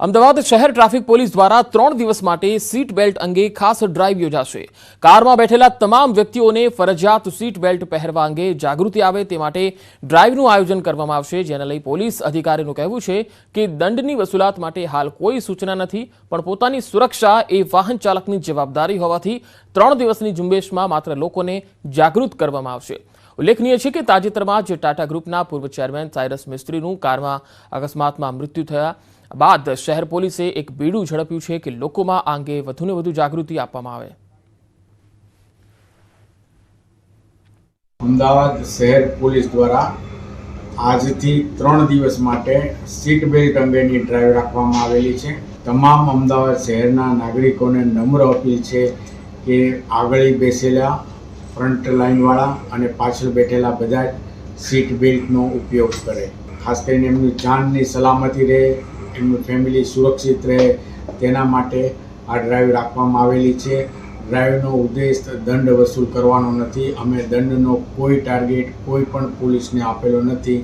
અમદાવાદ શહેર traffic police દ્વારા 3 દિવસ માટે સીટ બેલ્ટ અંગે ખાસ ડ્રાઈવ યોજાશે। કારમાં બેઠેલા તમામ વ્યક્તિઓને ફરજિયાત સીટ બેલ્ટ પહેરવા અંગે જાગૃતિ આવે તે માટે ડ્રાઈવનું આયોજન કરવામાં આવશે, જેને લઈ પોલીસ અધિકારીનું કહેવું છે કે દંડની વસૂલાત માટે હાલ કોઈ સૂચના નથી, પણ પોતાની સુરક્ષા એ વાહન ચાલકની જવાબદારી હોવાથી 3 દિવસની ઝુંબેશમાં માત્ર લોકોને જાગૃત કરવામાં આવશે। ઉલ્લેખનીય છે કે તાજેતરમાં જ ટાટા ગ્રુપના પૂર્વ ચેરમેન સાયરસ મિસ્ત્રીનું કારમાં અકસ્માતમાં મૃત્યુ થયા બાદ શહેર પોલીસે એક બીડું ઝડપ્યું છે કે લોકોમાં આ અંગે વધુને વધુ જાગૃતિ આપવામાં આવે। અમદાવાદ શહેર પોલીસ દ્વારા આજથી 3 દિવસ માટે સીટ બેલ્ટ અંગેની ડ્રાઈવ રાખવામાં આવેલી છે। તમામ અમદાવાદ શહેરના નાગરિકોને નમ્ર અપીલ છે કે આગળ બેસેલા ફ્રન્ટ લાઇનવાળા અને પાછળ બેઠેલા બધા સીટ બેલ્ટનો ઉપયોગ કરે, ખાસ કરીને એમની જાનની સલામતી રહે, એમનું ફેમિલી સુરક્ષિત રહે તેના માટે આ ડ્રાઈવ રાખવામાં આવેલી છે। ડ્રાઈવનો ઉદ્દેશ દંડ વસૂલ કરવાનો નથી। અમે દંડનો કોઈ ટાર્ગેટ કોઈ પણ પોલીસને આપેલો નથી।